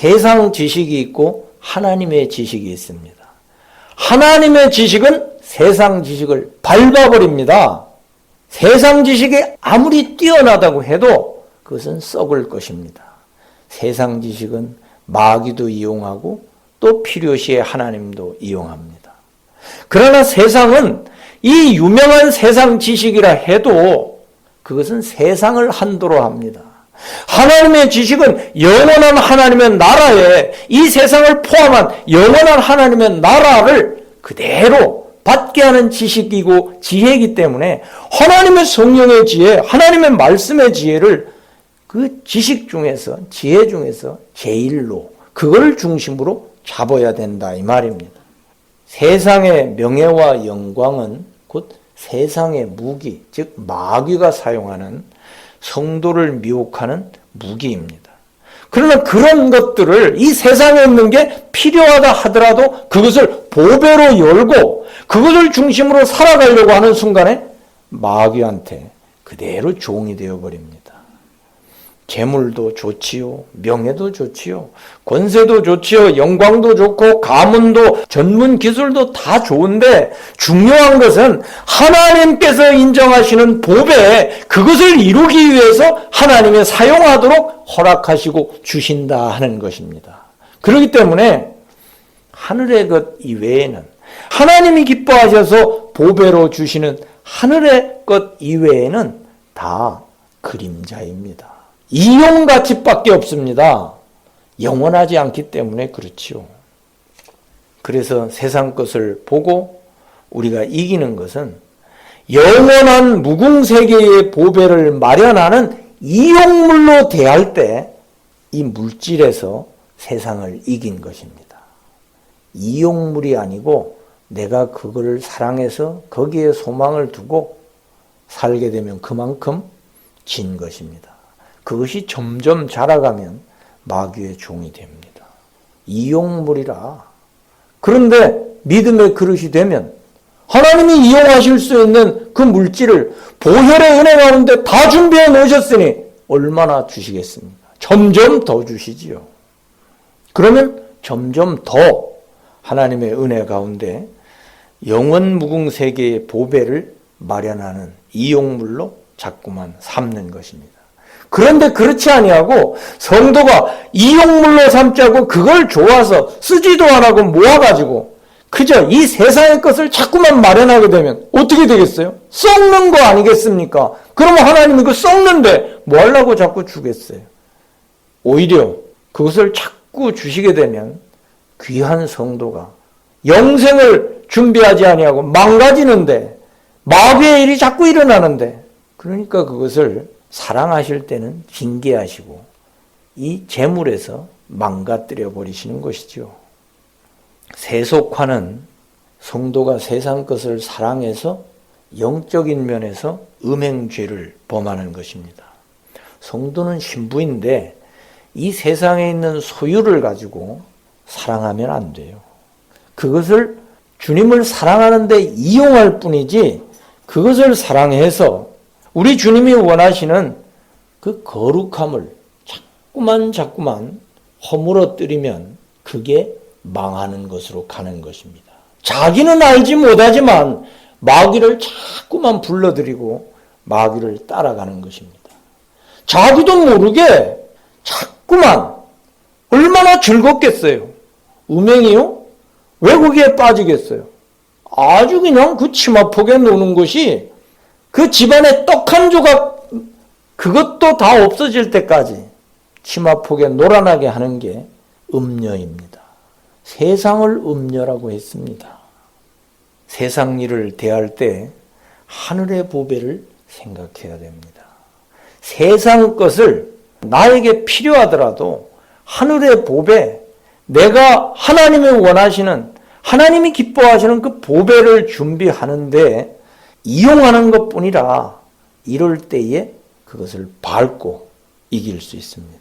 세상 지식이 있고 하나님의 지식이 있습니다. 하나님의 지식은 세상 지식을 밟아버립니다. 세상 지식이 아무리 뛰어나다고 해도 그것은 썩을 것입니다. 세상 지식은 마귀도 이용하고 또 필요시에 하나님도 이용합니다. 그러나 세상은 이 유명한 세상 지식이라 해도 그것은 세상을 한도로 합니다. 하나님의 지식은 영원한 하나님의 나라에 이 세상을 포함한 영원한 하나님의 나라를 그대로 받게 하는 지식이고 지혜이기 때문에 하나님의 성령의 지혜, 하나님의 말씀의 지혜를 그 지식 중에서, 지혜 중에서 제일로 그걸 중심으로 잡아야 된다 이 말입니다. 세상의 명예와 영광은 곧 세상의 무기, 즉 마귀가 사용하는 성도를 미혹하는 무기입니다. 그러나 그런 것들을 이 세상에 있는 게 필요하다 하더라도 그것을 보배로 열고 그것을 중심으로 살아가려고 하는 순간에 마귀한테 그대로 종이 되어버립니다. 재물도 좋지요, 명예도 좋지요, 권세도 좋지요, 영광도 좋고 가문도 전문 기술도 다 좋은데 중요한 것은 하나님께서 인정하시는 보배, 그것을 이루기 위해서 하나님이 사용하도록 허락하시고 주신다 하는 것입니다. 그렇기 때문에 하늘의 것 이외에는, 하나님이 기뻐하셔서 보배로 주시는 하늘의 것 이외에는 다 그림자입니다. 이용가치밖에 없습니다. 영원하지 않기 때문에 그렇지요. 그래서 세상 것을 보고 우리가 이기는 것은 영원한 무궁세계의 보배를 마련하는 이용물로 대할 때 이 물질에서 세상을 이긴 것입니다. 이용물이 아니고 내가 그거를 사랑해서 거기에 소망을 두고 살게 되면 그만큼 진 것입니다. 그것이 점점 자라가면 마귀의 종이 됩니다. 이용물이라. 그런데 믿음의 그릇이 되면 하나님이 이용하실 수 있는 그 물질을 보혈의 은혜 가운데 다 준비해 놓으셨으니 얼마나 주시겠습니까? 점점 더 주시지요. 그러면 점점 더 하나님의 은혜 가운데 영원 무궁세계의 보배를 마련하는 이용물로 자꾸만 삼는 것입니다. 그런데 그렇지 아니하고 성도가 이용물로 삼자고 그걸 좋아서 쓰지도 안 하고 모아가지고 그저 이 세상의 것을 자꾸만 마련하게 되면 어떻게 되겠어요? 썩는 거 아니겠습니까? 그러면 하나님이 그 썩는데 뭐 하려고 자꾸 주겠어요? 오히려 그것을 자꾸 주시게 되면 귀한 성도가 영생을 준비하지 아니하고 망가지는데 마귀의 일이 자꾸 일어나는데 그러니까 그것을 사랑하실 때는 징계하시고 이 재물에서 망가뜨려 버리시는 것이죠. 세속화는 성도가 세상 것을 사랑해서 영적인 면에서 음행죄를 범하는 것입니다. 성도는 신부인데 이 세상에 있는 소유를 가지고 사랑하면 안 돼요. 그것을 주님을 사랑하는 데 이용할 뿐이지 그것을 사랑해서 우리 주님이 원하시는 그 거룩함을 자꾸만 허물어뜨리면 그게 망하는 것으로 가는 것입니다. 자기는 알지 못하지만 마귀를 자꾸만 불러들이고 마귀를 따라가는 것입니다. 자기도 모르게 자꾸만 얼마나 즐겁겠어요. 음행이요? 왜 거기에 빠지겠어요? 아주 그냥 그 치마폭에 노는 것이 그 집안에 떡 한 조각 그것도 다 없어질 때까지 치마폭에 놀아나게 하는 게 음녀입니다. 세상을 음녀라고 했습니다. 세상 일을 대할 때 하늘의 보배를 생각해야 됩니다. 세상 것을 나에게 필요하더라도 하늘의 보배, 내가 하나님이 원하시는, 하나님이 기뻐하시는 그 보배를 준비하는데 이용하는 것뿐이라 이럴 때에 그것을 밟고 이길 수 있습니다.